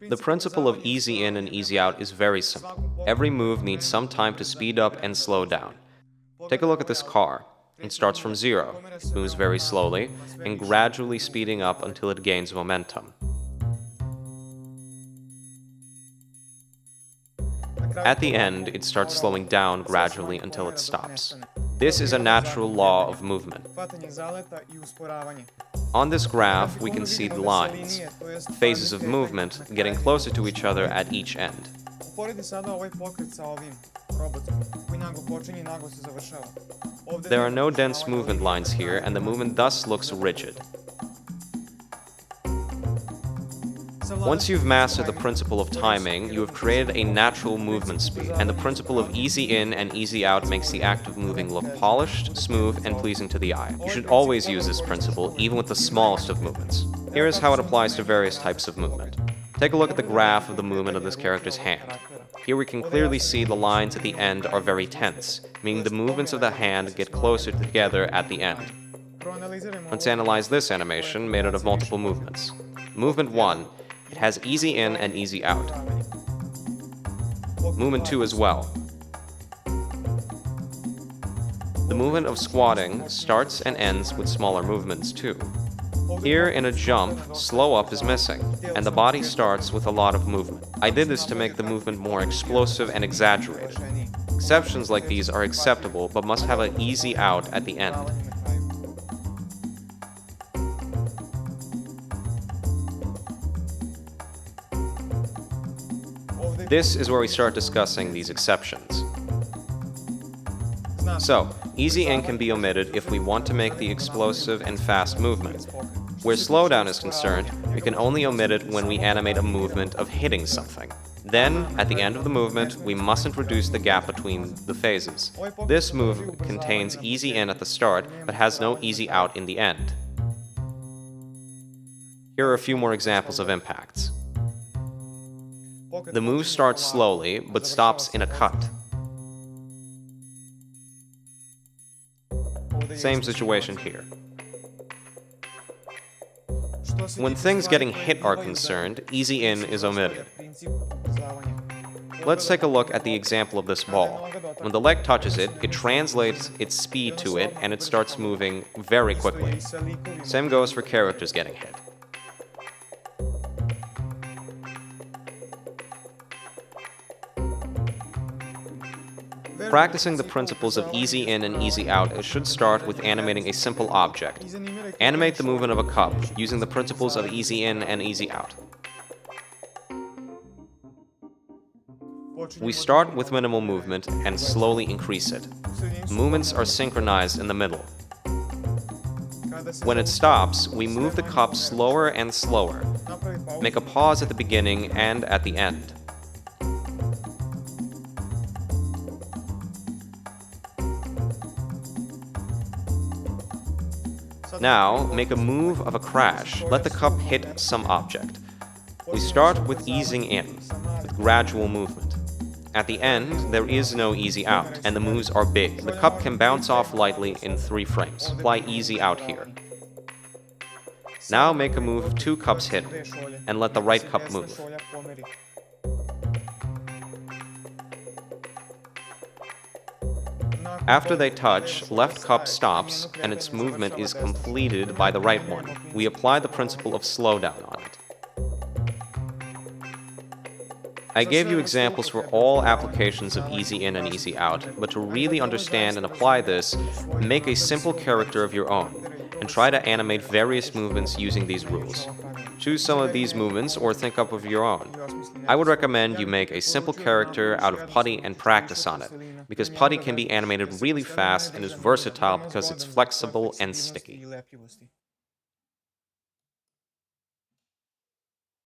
The principle of easy in and easy out is very simple. Every move needs some time to speed up and slow down. Take a look at this car. It starts from zero, it moves very slowly, and gradually speeding up until it gains momentum. At the end, it starts slowing down gradually until it stops. This is a natural law of movement. On this graph, we can see the lines, phases of movement, getting closer to each other at each end. There are no dense movement lines here, and the movement thus looks rigid. Once you've mastered the principle of timing, you have created a natural movement speed, and the principle of easy in and easy out makes the act of moving look polished, smooth, and pleasing to the eye. You should always use this principle, even with the smallest of movements. Here is how it applies to various types of movement. Take a look at the graph of the movement of this character's hand. Here we can clearly see the lines at the end are very tense, meaning the movements of the hand get closer together at the end. Let's analyze this animation, made out of multiple movements. Movement 1. It has easy in and easy out. Movement 2 as well. The movement of squatting starts and ends with smaller movements too. Here in a jump, slow up is missing, and the body starts with a lot of movement. I did this to make the movement more explosive and exaggerated. Exceptions like these are acceptable, but must have an easy out at the end. This is where we start discussing these exceptions. So, easy in can be omitted if we want to make the explosive and fast movement. Where slowdown is concerned, we can only omit it when we animate a movement of hitting something. Then, at the end of the movement, we mustn't reduce the gap between the phases. This move contains easy in at the start, but has no easy out in the end. Here are a few more examples of impacts. The move starts slowly, but stops in a cut. Same situation here. When things getting hit are concerned, easy in is omitted. Let's take a look at the example of this ball. When the leg touches it, it translates its speed to it and it starts moving very quickly. Same goes for characters getting hit. Practicing the principles of easy in and easy out should start with animating a simple object. Animate the movement of a cup using the principles of easy in and easy out. We start with minimal movement and slowly increase it. Movements are synchronized in the middle. When it stops, we move the cup slower and slower. Make a pause at the beginning and at the end. Now, make a move of a crash. Let the cup hit some object. We start with easing in, with gradual movement. At the end, there is no easy out, and the moves are big. The cup can bounce off lightly in 3 frames. Apply easy out here. Now make a move of 2 cups hit, and let the right cup move. After they touch, left cup stops, and its movement is completed by the right one. We apply the principle of slowdown on it. I gave you examples for all applications of easy in and easy out, but to really understand and apply this, make a simple character of your own, and try to animate various movements using these rules. Choose some of these movements or think up of your own. I would recommend you make a simple character out of putty and practice on it, because putty can be animated really fast and is versatile because it's flexible and sticky.